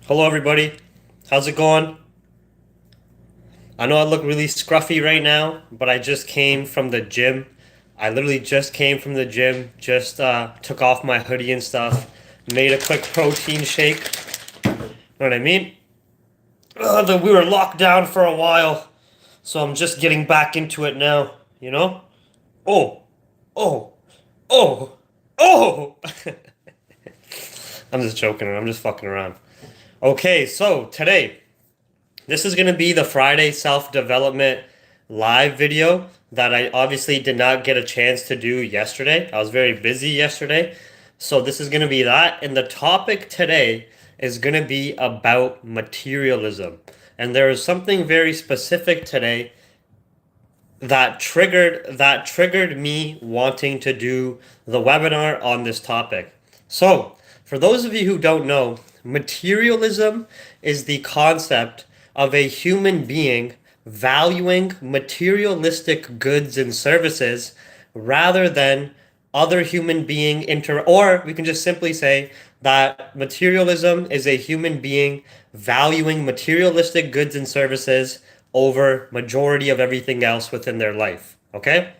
Hello, everybody. How's it going? I know I look really scruffy right now, but I just came from the gym. I literally just came from the gym, just took off my hoodie and stuff, made a quick protein shake. Know what I mean? We were locked down for a while, so I'm just getting back into it now, you know? Oh, oh, oh, oh! I'm just joking, I'm just fucking around. Okay, so today, this is going to be the Friday self-development live video that I obviously did not get a chance to do yesterday. I was very busy yesterday. So this is going to be that. And the topic today is going to be about materialism. And there is something very specific today that triggered me wanting to do the webinar on this topic. So, for those of you who don't know, materialism is the concept of a human being valuing materialistic goods and services rather than other human being or we can just simply say that materialism is a human being valuing materialistic goods and services over majority of everything else within their life. Okay?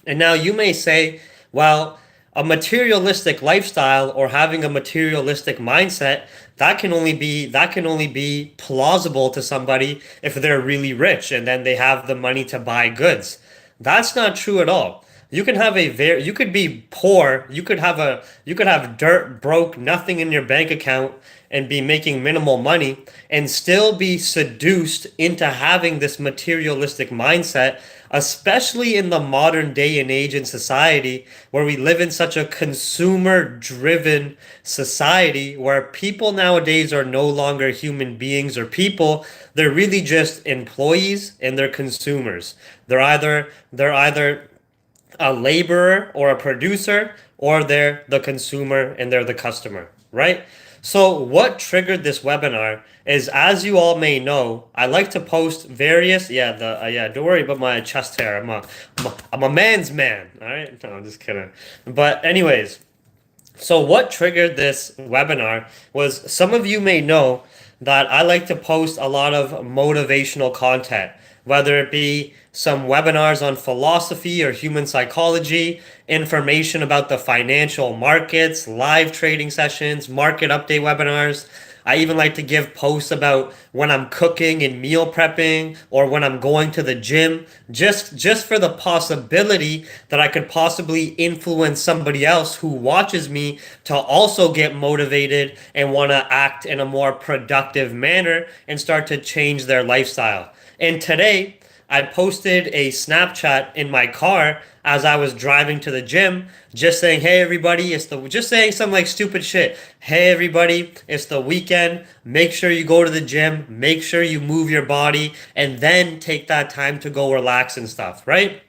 And now you may say, well, a materialistic lifestyle or having a materialistic mindset, that can only be plausible to somebody if they're really rich and then they have the money to buy goods. That's not true at all. You could be poor, you could have dirt, broke, nothing in your bank account and be making minimal money and still be seduced into having this materialistic mindset, especially in the modern day and age in society where we live in such a consumer driven society where people nowadays are no longer human beings or people. They're really just employees and they're consumers. They're either a laborer or a producer, or they're the consumer and they're the customer, right? So what triggered this webinar is, as you all may know, I like to post various, don't worry about my chest hair. I'm a man's man, all right? No, I'm just kidding. But anyways, so what triggered this webinar was, some of you may know that I like to post a lot of motivational content, whether it be some webinars on philosophy or human psychology, information about the financial markets, live trading sessions, market update webinars. I even like to give posts about when I'm cooking and meal prepping or when I'm going to the gym, just for the possibility that I could possibly influence somebody else who watches me to also get motivated and want to act in a more productive manner and start to change their lifestyle. And today, I posted a Snapchat in my car as I was driving to the gym, just saying, "Hey everybody, just saying some like stupid shit. Hey everybody, it's the weekend. Make sure you go to the gym, make sure you move your body, and then take that time to go relax and stuff," right?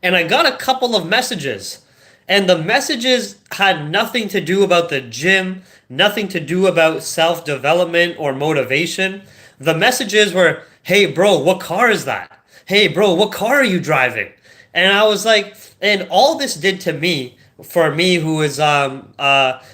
And I got a couple of messages. And the messages had nothing to do about the gym, nothing to do about self development or motivation. The messages were, "Hey, bro, what car is that? Hey, bro, what car are you driving?" And I was like, and all this did to me, for me, who is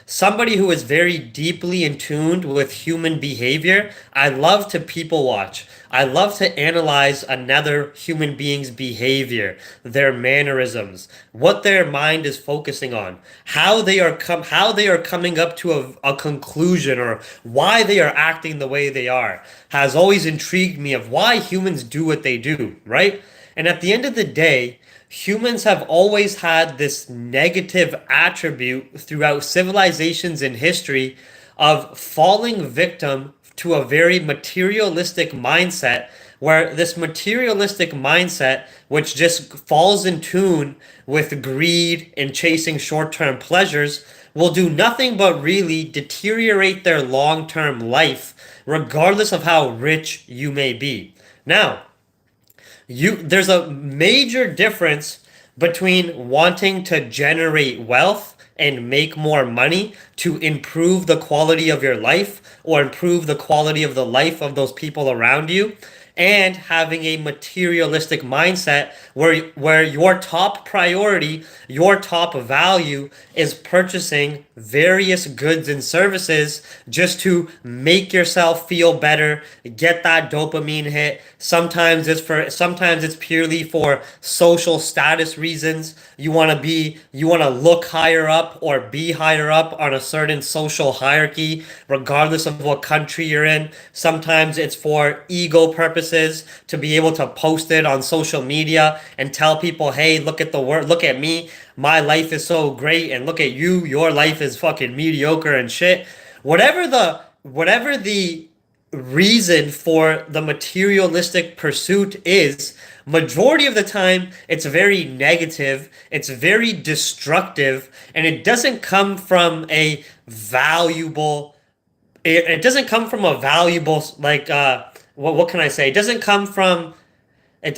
somebody who is very deeply in tuned with human behavior. I love to people watch. I love to analyze another human being's behavior, their mannerisms, what their mind is focusing on, how they are coming up to a conclusion, or why they are acting the way they are. Has always intrigued me of why humans do what they do, right? And at the end of the day, humans have always had this negative attribute throughout civilizations in history of falling victim to a very materialistic mindset, where this materialistic mindset, which just falls in tune with greed and chasing short-term pleasures, will do nothing but really deteriorate their long-term life, regardless of how rich you may be. Now, there's a major difference between wanting to generate wealth and make more money to improve the quality of your life or improve the quality of the life of those people around you, and having a materialistic mindset where your top priority, your top value is purchasing various goods and services just to make yourself feel better, get that dopamine hit. Sometimes it's purely for social status reasons. You want to look higher up or be higher up on a certain social hierarchy, regardless of what country you're in. Sometimes it's for ego purposes to be able to post it on social media and tell people, hey, look at the work, look at me. My life is so great, and look at you, your life is fucking mediocre and shit. Whatever the reason for the materialistic pursuit is, majority of the time it's very negative, it's very destructive, and it doesn't come from a valuable it doesn't come from a valuable what can I say? It doesn't come from an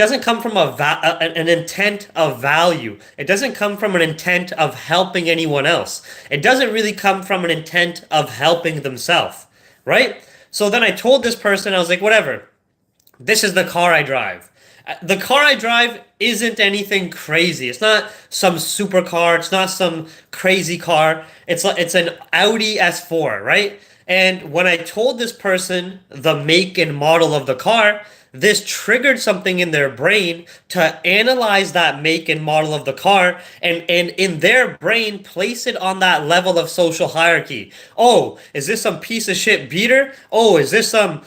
intent of value. It doesn't come from an intent of helping anyone else. It doesn't really come from an intent of helping themselves, right? So then I told this person, I was like, whatever, this is the car I drive. The car I drive isn't anything crazy. It's not some supercar. It's not some crazy car. It's an Audi S4, right? And when I told this person the make and model of the car, this triggered something in their brain to analyze that make and model of the car and in their brain place it on that level of social hierarchy. Oh, is this some piece of shit beater? Oh, is this some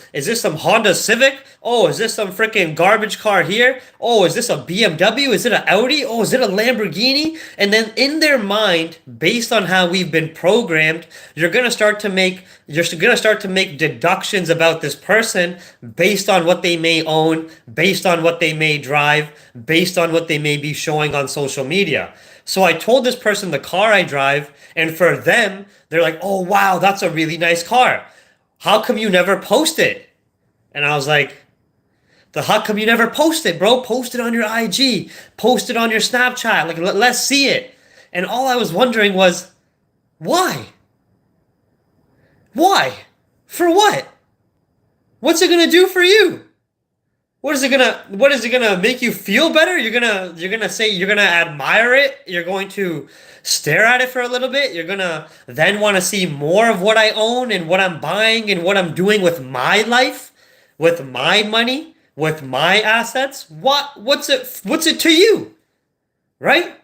Honda Civic? Oh, is this some freaking garbage car here? Oh, is this a BMW? Is it an Audi? Oh, is it a Lamborghini? And then in their mind, based on how we've been programmed, you're gonna start to make deductions about this person based on what they may own, based on what they may drive, based on what they may be showing on social media. So I told this person the car I drive, and for them, they're like, "Oh wow, that's a really nice car. How come you never post it?" And I was like, how come you never post it, bro? Post it on your IG, post it on your Snapchat, like let's see it. And all I was wondering was, why? Why? For what? What's it gonna do for you? What is it gonna make you feel better? You're gonna say you're gonna admire it, you're going to stare at it for a little bit, you're gonna then want to see more of what I own and what I'm buying and what I'm doing with my life, with my money, with my assets. What's it to you? Right?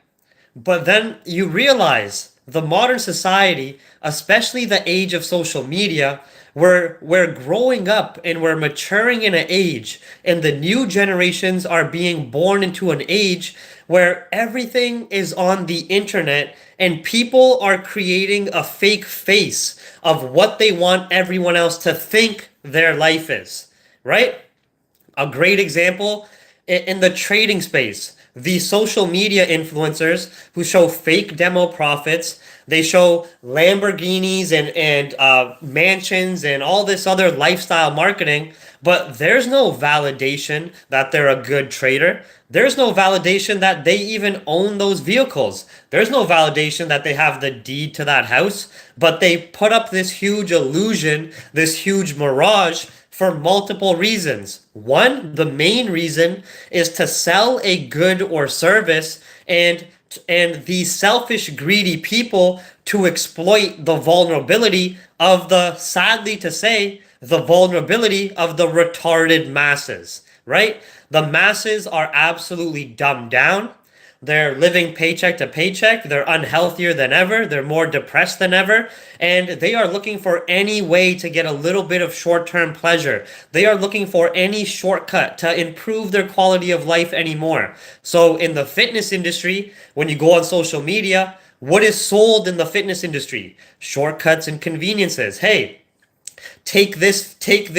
But then you realize the modern society, especially the age of social media, we're growing up and we're maturing in an age, and the new generations are being born into an age where everything is on the internet and people are creating a fake face of what they want everyone else to think their life is, right? A great example in the trading space. The social media influencers who show fake demo profits, they show Lamborghinis and mansions and all this other lifestyle marketing, but there's no validation that they're a good trader. There's no validation that they even own those vehicles. There's no validation that they have the deed to that house, but they put up this huge illusion, this huge mirage for multiple reasons. One, the main reason is to sell a good or service, and the selfish, greedy people to exploit the vulnerability of sadly to say, the vulnerability of the retarded masses, right? The masses are absolutely dumbed down. They're living paycheck to paycheck. They're unhealthier than ever. They're more depressed than ever. And they are looking for any way to get a little bit of short-term pleasure. They are looking for any shortcut to improve their quality of life anymore. So in the fitness industry, when you go on social media, what is sold in the fitness industry? Shortcuts and conveniences. Hey, take this, drink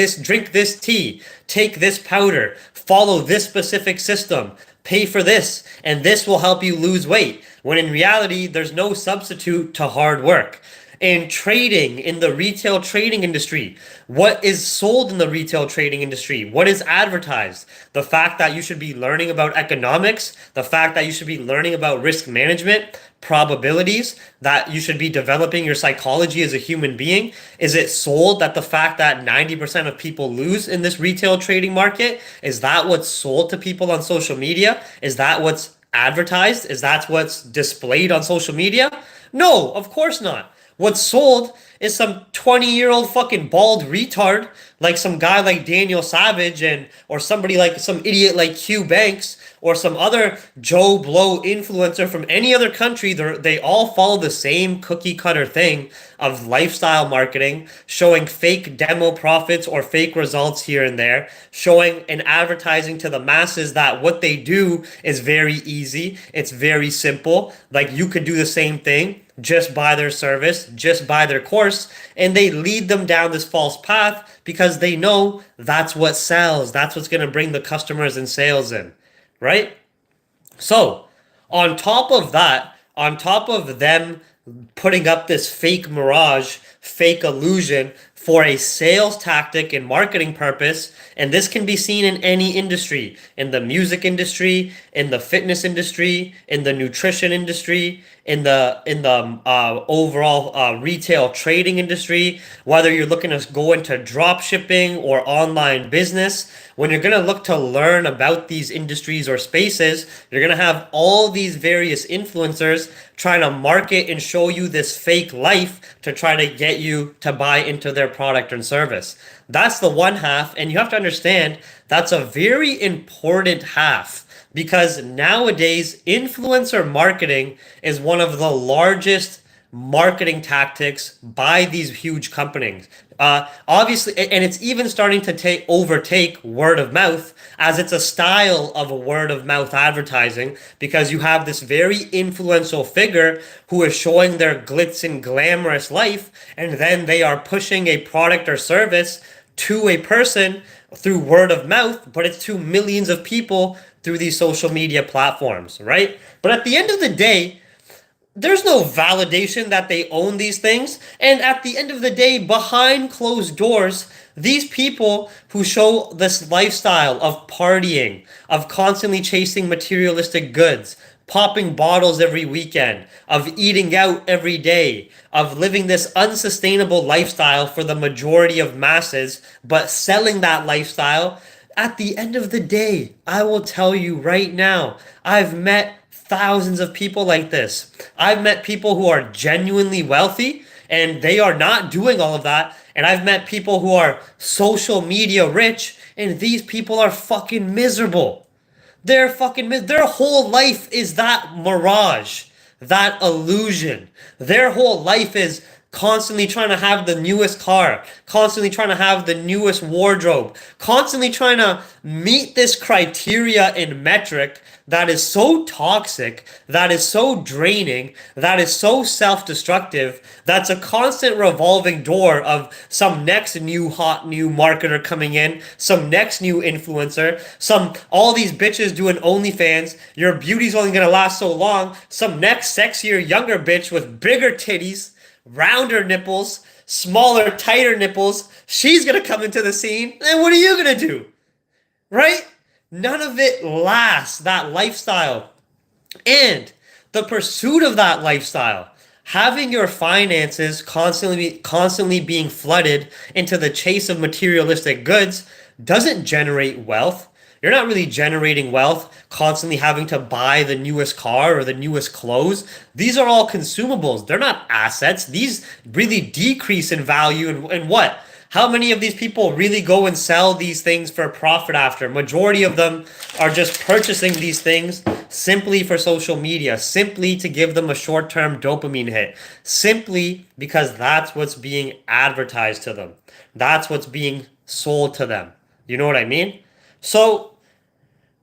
this tea, take this powder, follow this specific system, pay for this, and this will help you lose weight. When in reality, there's no substitute to hard work. In trading, in the retail trading industry, what is sold in the retail trading industry? What is advertised? The fact that you should be learning about economics, the fact that you should be learning about risk management, probabilities that you should be developing your psychology as a human being? Is it sold that the fact that 90% of people lose in this retail trading market? Is that what's sold to people on social media? Is that what's advertised? Is that what's displayed on social media? No, of course not. What's sold is some 20-year-old fucking bald retard, like some guy like Daniel Savage, and or somebody like some idiot like Q Banks, or some other Joe Blow influencer from any other country. They all follow the same cookie cutter thing of lifestyle marketing, showing fake demo profits or fake results here and there, showing and advertising to the masses that what they do is very easy. It's very simple. Like you could do the same thing. Just buy their service, just buy their course, and they lead them down this false path because they know that's what sells. That's what's going to bring the customers and sales in, right? So, on top of that, on top of them putting up this fake mirage, fake illusion for a sales tactic and marketing purpose, and this can be seen in any industry, in the music industry, in the fitness industry, in the nutrition industry, in the overall retail trading industry, whether you're looking to go into drop shipping or online business. When you're going to look to learn about these industries or spaces, you're going to have all these various influencers trying to market and show you this fake life to try to get you to buy into their product and service. That's the one half, and you have to understand that's a very important half. Because nowadays, influencer marketing is one of the largest marketing tactics by these huge companies. Obviously, and it's even starting to overtake word of mouth, as it's a style of a word of mouth advertising, because you have this very influential figure who is showing their glitz and glamorous life, and then they are pushing a product or service to a person through word of mouth, but it's to millions of people through these social media platforms, right? But at the end of the day, there's no validation that they own these things. And at the end of the day, behind closed doors, these people who show this lifestyle of partying, of constantly chasing materialistic goods, popping bottles every weekend, of eating out every day, of living this unsustainable lifestyle for the majority of masses, but selling that lifestyle, at the end of the day, I will tell you right now, I've met thousands of people like this. I've met people who are genuinely wealthy and they are not doing all of that. And I've met people who are social media rich and these people are fucking miserable. Their whole life is that mirage, that illusion. Their whole life is constantly trying to have the newest car, constantly trying to have the newest wardrobe, constantly trying to meet this criteria and metric that is so toxic, that is so draining, that is so self-destructive, that's a constant revolving door of some next new hot new marketer coming in, some next new influencer, all these bitches doing OnlyFans, your beauty's only gonna last so long, some next sexier younger bitch with bigger titties, rounder nipples, smaller, tighter nipples, she's gonna come into the scene, and what are you gonna do? Right? None of it lasts, that lifestyle. And the pursuit of that lifestyle, having your finances constantly being flooded into the chase of materialistic goods, doesn't generate wealth. You're not really generating wealth constantly having to buy the newest car or the newest clothes. These are all consumables. They're not assets. These really decrease in value. And what? How many of these people really go and sell these things for profit after? Majority of them are just purchasing these things simply for social media, simply to give them a short-term dopamine hit, simply because that's what's being advertised to them. That's what's being sold to them. You know what I mean? So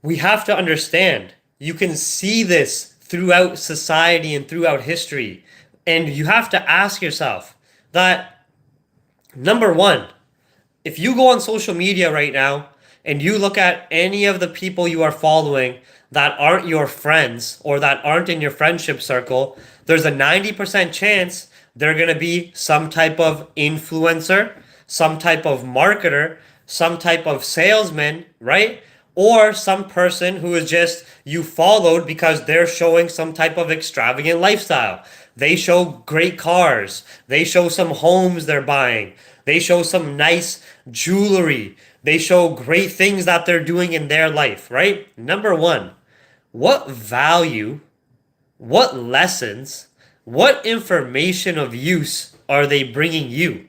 we have to understand, you can see this throughout society and throughout history. And you have to ask yourself that, number one, if you go on social media right now and you look at any of the people you are following that aren't your friends or that aren't in your friendship circle, there's a 90% chance they're going to be some type of influencer, some type of marketer, some type of salesman, right? or some person who is just you followed because they're showing some type of extravagant lifestyle. They show great cars. They show some homes they're buying. They show some nice jewelry. They show great things that they're doing in their life, right? Number one, what value, what lessons, what information of use are they bringing you?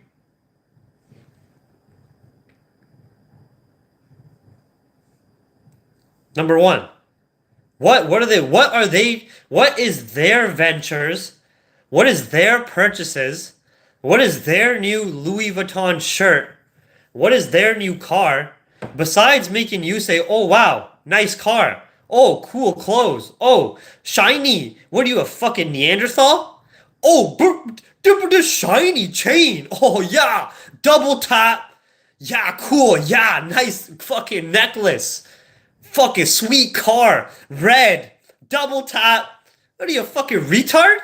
Number one, what is their ventures? What is their purchases? What is their new Louis Vuitton shirt? What is their new car? Besides making you say, oh wow, nice car. Oh, cool clothes. Oh, shiny. What are you, a fucking Neanderthal? Oh, this shiny chain. Oh yeah, double tap. Yeah, cool. Yeah, nice fucking necklace. Fucking sweet car. Red. Double tap. What are you, a fucking retard?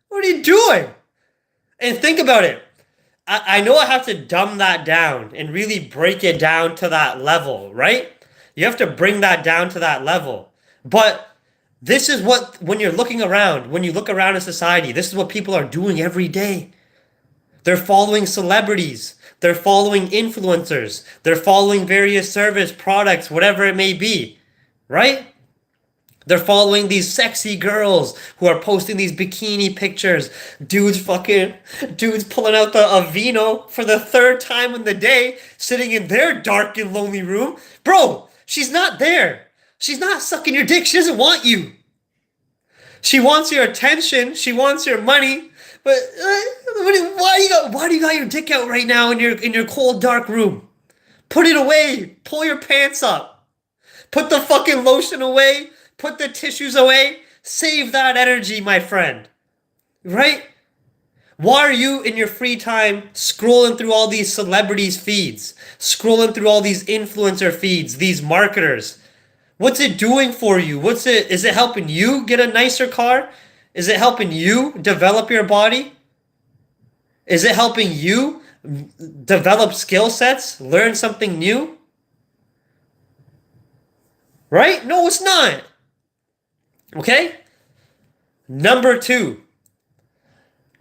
What are you doing? And think about it. I know I have to dumb that down and really break it down to that level, right? You have to bring that down to that level. But this is what, when you're looking around, when you look around in society, this is what people are doing every day. They're following celebrities. They're following influencers. They're following various service products, whatever it may be, right? They're following these sexy girls who are posting these bikini pictures. Dudes pulling out the Aveeno for the third time in the day, sitting in their dark and lonely room. Bro, she's not there. She's not sucking your dick. She doesn't want you. She wants your attention. She wants your money. But why do you got your dick out right now in your cold dark room? Put it away. Pull your pants up. Put the fucking lotion away. Put the tissues away. Save that energy, my friend. Right? Why are you in your free time scrolling through all these celebrities' feeds? Scrolling through all these influencer feeds, these marketers? What's it doing for you? Is it helping you get a nicer car? Is it helping you develop your body? Is it helping you develop skill sets? Learn something new? Right? No, it's not. Okay? Number two,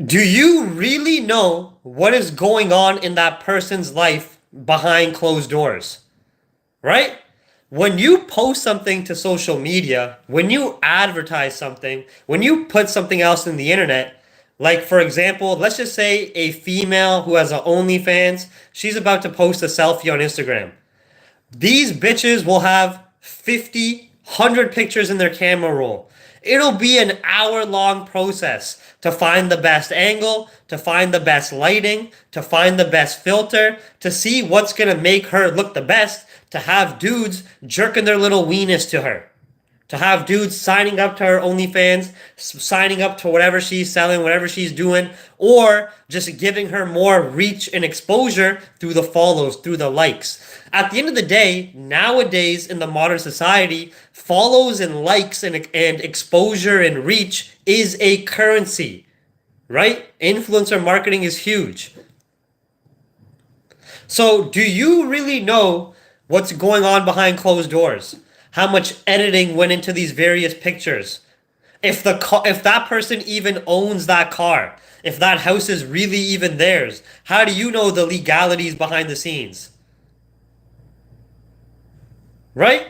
do you really know what is going on in that person's life behind closed doors? Right? When you post something to social media, when you advertise something, when you put something else in the internet, like for example, let's just say a female who has an OnlyFans, she's about to post a selfie on Instagram. These bitches will have 50, 100 pictures in their camera roll. It'll be an hour-long process to find the best angle, to find the best lighting, to find the best filter, to see what's going to make her look the best, to have dudes jerking their little weenus to her, to have dudes signing up to her OnlyFans, signing up to whatever she's selling, whatever she's doing, or just giving her more reach and exposure through the follows, through the likes. At the end of the day, nowadays in the modern society, follows and likes and exposure and reach is a currency, right? Influencer marketing is huge. So do you really know what's going on behind closed doors? How much editing went into these various pictures? If that person even owns that car, if that house is really even theirs, how do you know the legalities behind the scenes? Right?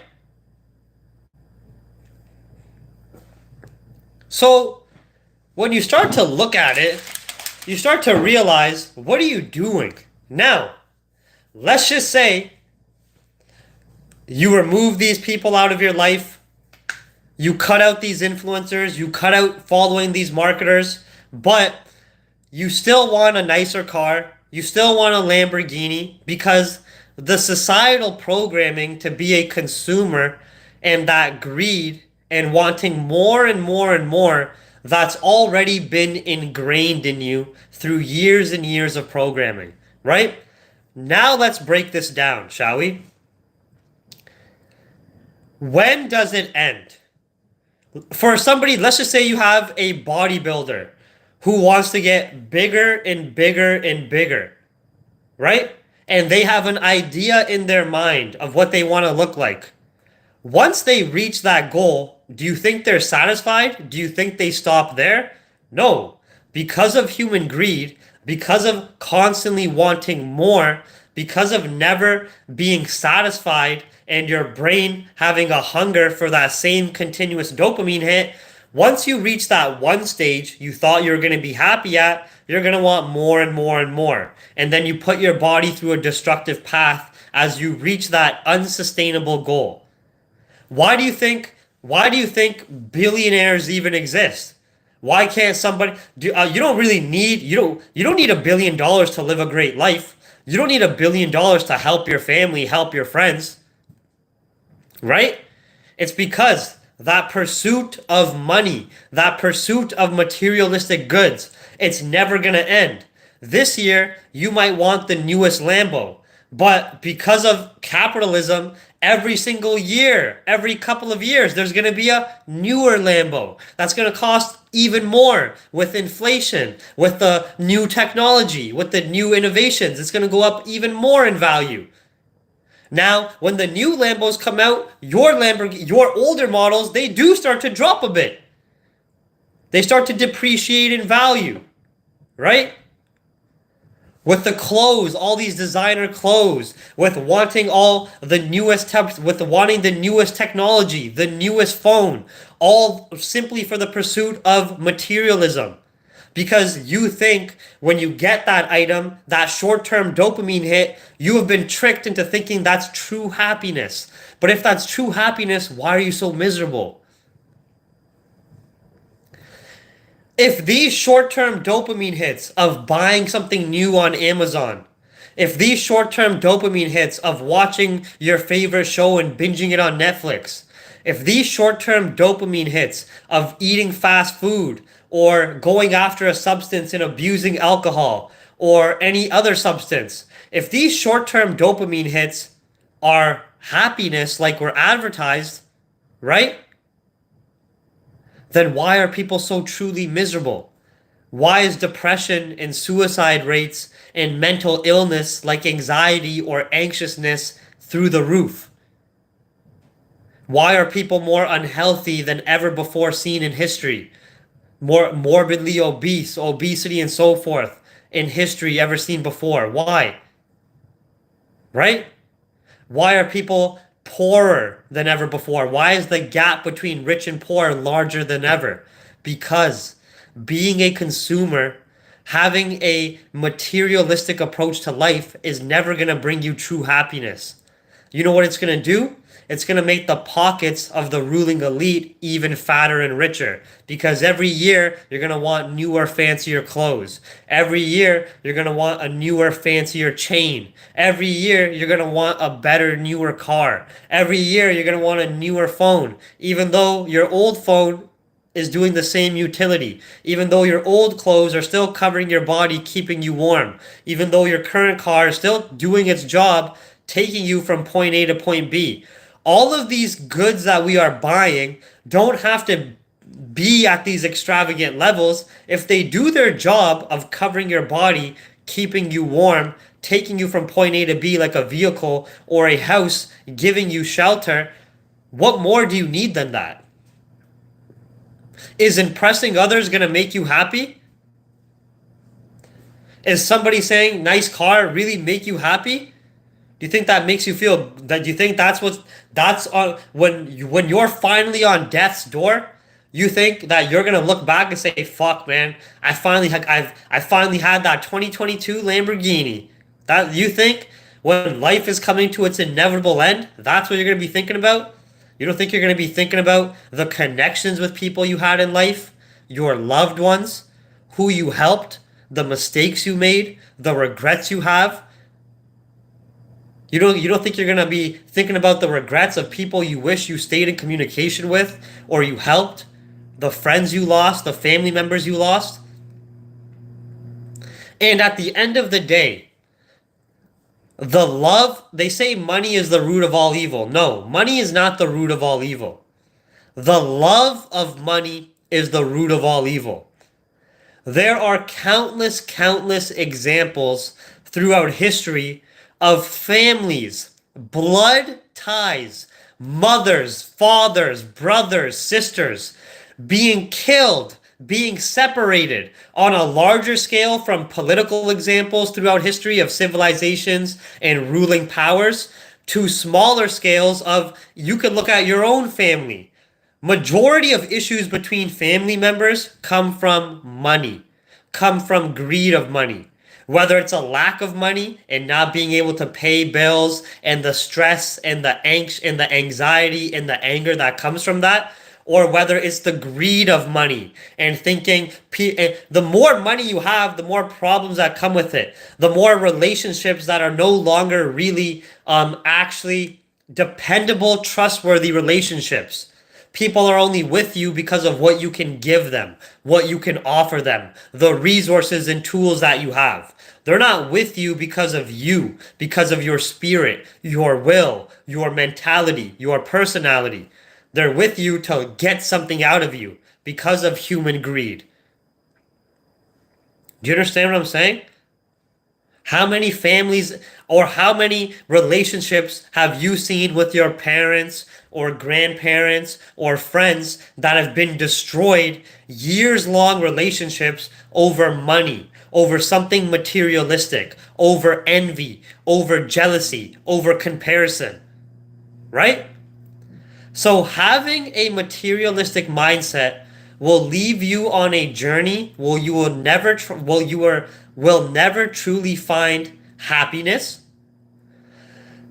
So when you start to look at it, you start to realize, what are you doing? Now, let's just say you remove these people out of your life. You cut out these influencers. You cut out following these marketers. But you still want a nicer car. You still want a Lamborghini because the societal programming to be a consumer and that greed and wanting more and more and more, that's already been ingrained in you through years and years of programming, right? Now let's break this down, shall we? When does it end? For somebody, let's just say you have a bodybuilder who wants to get bigger and bigger and bigger, right? And they have an idea in their mind of what they want to look like. Once they reach that goal, do you think they're satisfied? Do you think they stop there? No. Because of human greed, because of constantly wanting more, because of never being satisfied and your brain having a hunger for that same continuous dopamine hit, once you reach that one stage you thought you were going to be happy at, you're going to want more and more and more. And then you put your body through a destructive path as you reach that unsustainable goal. Why do you think billionaires even exist? Why can't somebody you don't really need you don't need $1 billion to live a great life. You don't need $1 billion to help your family, help your friends, right? It's because that pursuit of money, that pursuit of materialistic goods, it's never going to end. This year, you might want the newest Lambo, but because of capitalism, every single year, every couple of years, there's going to be a newer Lambo that's going to cost even more with inflation, with the new technology, with the new innovations. It's going to go up even more in value. Now, when the new Lambos come out, your older models, they do start to drop a bit. They start to depreciate in value, right? With the clothes, all these designer clothes, with wanting all the with wanting the newest technology, the newest phone, all simply for the pursuit of materialism. Because you think when you get that item, that short-term dopamine hit, you have been tricked into thinking that's true happiness. But if that's true happiness, why are you so miserable? If these short-term dopamine hits of buying something new on Amazon, if these short-term dopamine hits of watching your favorite show and binging it on Netflix, if these short-term dopamine hits of eating fast food or going after a substance and abusing alcohol or any other substance, if these short-term dopamine hits are happiness like we're advertised, right? Then why are people so truly miserable? Why is depression and suicide rates and mental illness like anxiety or anxiousness through the roof? Why are people more unhealthy than ever before seen in history? More morbidly obese, obesity and so forth in history ever seen before. Why? Right? Why are people poorer than ever before? Why is the gap between rich and poor larger than ever? Because being a consumer, having a materialistic approach to life is never going to bring you true happiness. You know what it's going to do? It's going to make the pockets of the ruling elite even fatter and richer. Because every year, you're going to want newer, fancier clothes. Every year, you're going to want a newer, fancier chain. Every year, you're going to want a better, newer car. Every year, you're going to want a newer phone. Even though your old phone is doing the same utility. Even though your old clothes are still covering your body, keeping you warm. Even though your current car is still doing its job, taking you from point A to point B. All of these goods that we are buying don't have to be at these extravagant levels. If they do their job of covering your body, keeping you warm, taking you from point A to B like a vehicle or a house, giving you shelter, what more do you need than that? Is impressing others going to make you happy? Is somebody saying nice car really make you happy? Do you think that makes you feel that you think that's on when you're finally on death's door? You think that you're gonna look back and say, "Fuck, man, I finally had that 2022 Lamborghini." That you think when life is coming to its inevitable end, that's what you're gonna be thinking about? You don't think you're gonna be thinking about the connections with people you had in life, your loved ones, who you helped, the mistakes you made, the regrets you have? You don't think you're gonna be thinking about the regrets of people you wish you stayed in communication with or you helped, the friends you lost, the family members you lost? And at the end of the day, they say money is the root of all evil. No, money is not the root of all evil. The love of money is the root of all evil. There are countless examples throughout history of families, blood ties, mothers, fathers, brothers, sisters being killed, being separated on a larger scale from political examples throughout history of civilizations and ruling powers to smaller scales of you could look at your own family. Majority of issues between family members come from money, come from greed of money. Whether it's a lack of money and not being able to pay bills and the stress and the angst and the anxiety and the anger that comes from that, or whether it's the greed of money and thinking the more money you have, the more problems that come with it, the more relationships that are no longer really actually dependable, trustworthy relationships. People are only with you because of what you can give them, what you can offer them, the resources and tools that you have. They're not with you because of you, because of your spirit, your will, your mentality, your personality. They're with you to get something out of you because of human greed. Do you understand what I'm saying? How many families or how many relationships have you seen with your parents or grandparents or friends that have been destroyed, years long relationships over money, over something materialistic, over envy, over jealousy, over comparison, right? So having a materialistic mindset will leave you on a journey where you will never will never truly find happiness.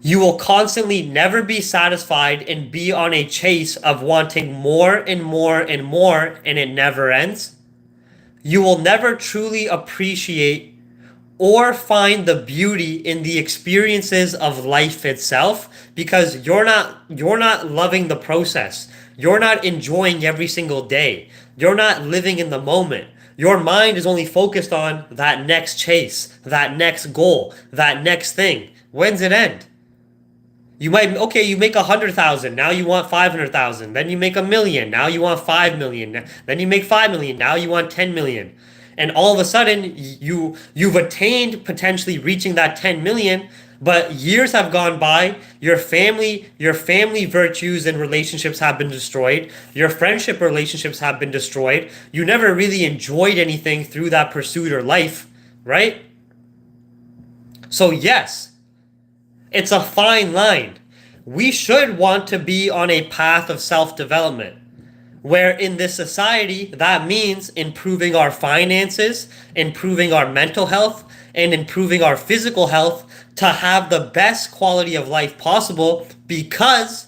You will constantly never be satisfied and be on a chase of wanting more and more and more, and it never ends. You will never truly appreciate or find the beauty in the experiences of life itself because you're not loving the process. You're not enjoying every single day. You're not living in the moment. Your mind is only focused on that next chase, that next goal, that next thing. When's it end? You make 100,000, now you want 500,000. Then you make 1,000,000, now you want 5,000,000. Then you make 5,000,000, now you want 10,000,000. And all of a sudden you've attained potentially reaching that 10 million, but years have gone by, your family virtues and relationships have been destroyed, your friendship relationships have been destroyed, you never really enjoyed anything through that pursuit or life, right? So yes, it's a fine line. We should want to be on a path of self-development, where in this society, that means improving our finances, improving our mental health, and improving our physical health to have the best quality of life possible, because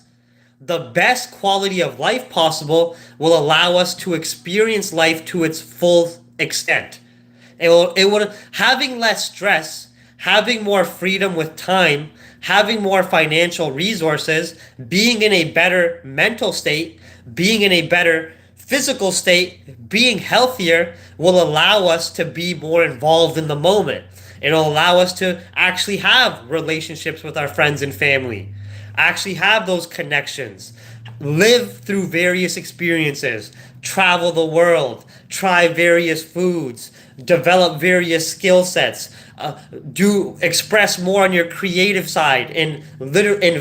the best quality of life possible will allow us to experience life to its full extent. Having less stress, having more freedom with time, having more financial resources, being in a better mental state, being in a better physical state, being healthier will allow us to be more involved in the moment. It'll allow us to actually have relationships with our friends and family, actually have those connections, live through various experiences, travel the world, try various foods, develop various skill sets, express more on your creative side, and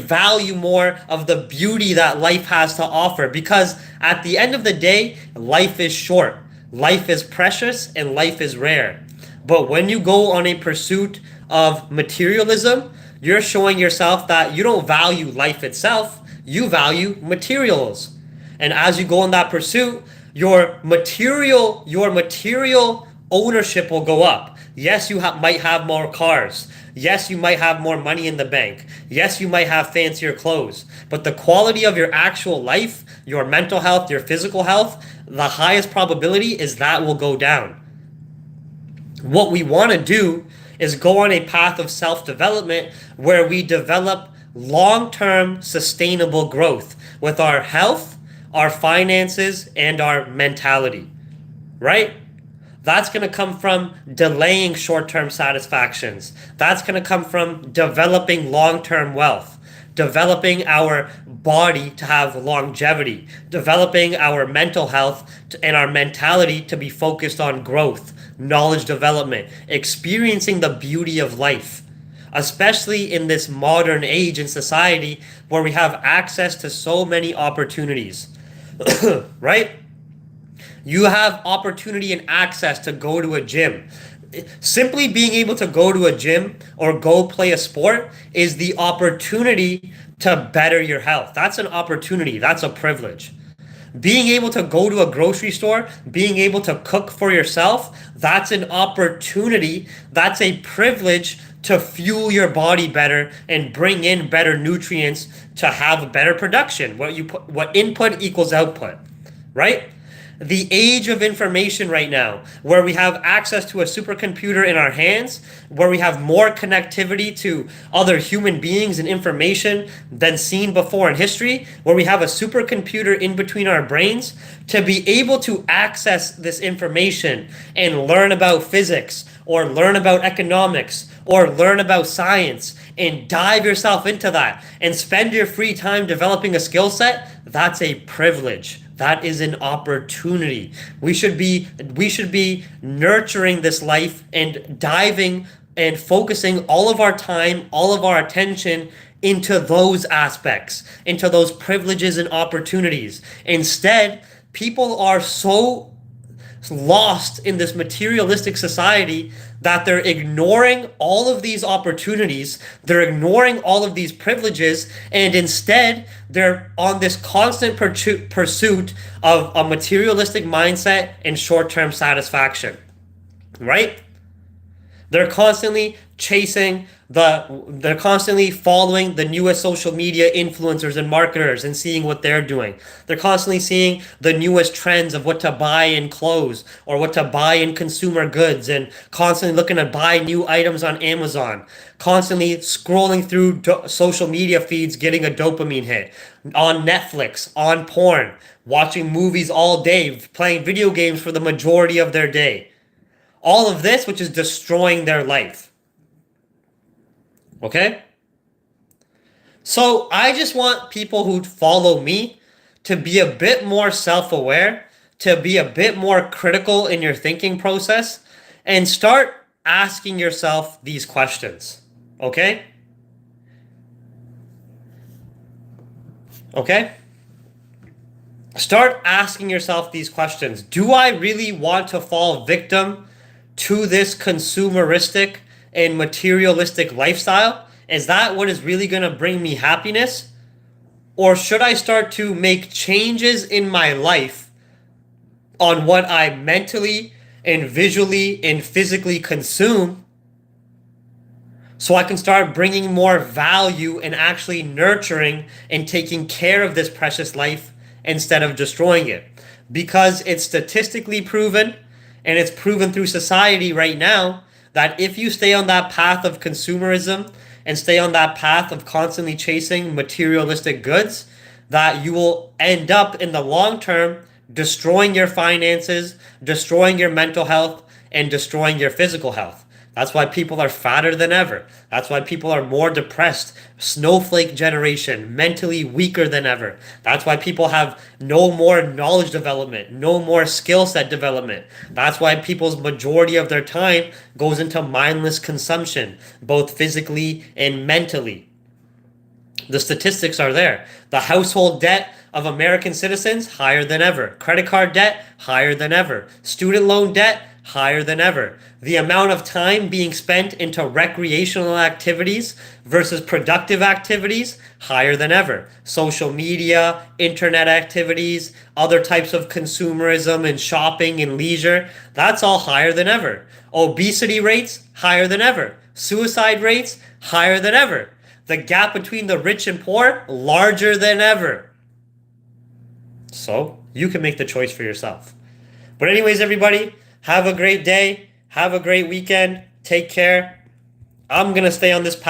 value more of the beauty that life has to offer. Because at the end of the day, life is short, life is precious, and life is rare. But when you go on a pursuit of materialism, you're showing yourself that you don't value life itself, you value materials. And as you go on that pursuit, your material ownership will go up. Yes, you might have more cars. Yes, you might have more money in the bank. Yes, you might have fancier clothes. But the quality of your actual life, your mental health, your physical health, the highest probability is that will go down. What we want to do is go on a path of self-development where we develop long-term sustainable growth with our health, our finances, and our mentality, right? That's going to come from delaying short-term satisfactions. That's going to come from developing long-term wealth, developing our body to have longevity, developing our mental health and our mentality to be focused on growth, knowledge development, experiencing the beauty of life. especially in this modern age and society where we have access to so many opportunities, right? You have opportunity and access to go to a gym. Simply being able to go to a gym or go play a sport is the opportunity to better your health. That's an opportunity. That's a privilege. Being able to go to a grocery store, being able to cook for yourself, that's an opportunity. That's a privilege to fuel your body better and bring in better nutrients to have a better production. What input equals output, right? The age of information right now, where we have access to a supercomputer in our hands, where we have more connectivity to other human beings and information than seen before in history, where we have a supercomputer in between our brains, to be able to access this information and learn about physics or learn about economics or learn about science and dive yourself into that and spend your free time developing a skill set, that's a privilege. That is an opportunity. We should be nurturing this life and diving and focusing all of our time, all of our attention into those aspects, into those privileges and opportunities. Instead, people are so lost in this materialistic society that they're ignoring all of these opportunities, they're ignoring all of these privileges, and instead they're on this constant pursuit of a materialistic mindset and short-term satisfaction, right? They're constantly they're constantly following the newest social media influencers and marketers and seeing what they're doing. They're constantly seeing the newest trends of what to buy in clothes or what to buy in consumer goods and constantly looking to buy new items on Amazon. Constantly scrolling through social media feeds, getting a dopamine hit. On Netflix, on porn, watching movies all day, playing video games for the majority of their day. All of this, which is destroying their life. Okay? So I just want people who follow me to be a bit more self-aware, to be a bit more critical in your thinking process, and start asking yourself these questions. Okay? Okay? Start asking yourself these questions. Do I really want to fall victim to this consumeristic and materialistic lifestyle? Is that what is really going to bring me happiness? Or should I start to make changes in my life on what I mentally and visually and physically consume so I can start bringing more value and actually nurturing and taking care of this precious life instead of destroying it? Because it's statistically proven, and it's proven through society right now, that if you stay on that path of consumerism and stay on that path of constantly chasing materialistic goods, that you will end up in the long term destroying your finances, destroying your mental health, and destroying your physical health. That's why people are fatter than ever. That's why people are more depressed. Snowflake generation, mentally weaker than ever. That's why people have no more knowledge development, no more skill set development. That's why people's majority of their time goes into mindless consumption, both physically and mentally. The statistics are there. The household debt of American citizens, higher than ever. Credit card debt, higher than ever. Student loan debt, higher than ever. The amount of time being spent into recreational activities versus productive activities, higher than ever. Social media, internet activities, other types of consumerism and shopping and leisure, that's all higher than ever. Obesity rates, higher than ever. Suicide rates, higher than ever. The gap between the rich and poor, larger than ever. So, you can make the choice for yourself. But anyways, everybody, have a great day. Have a great weekend. Take care. I'm going to stay on this path.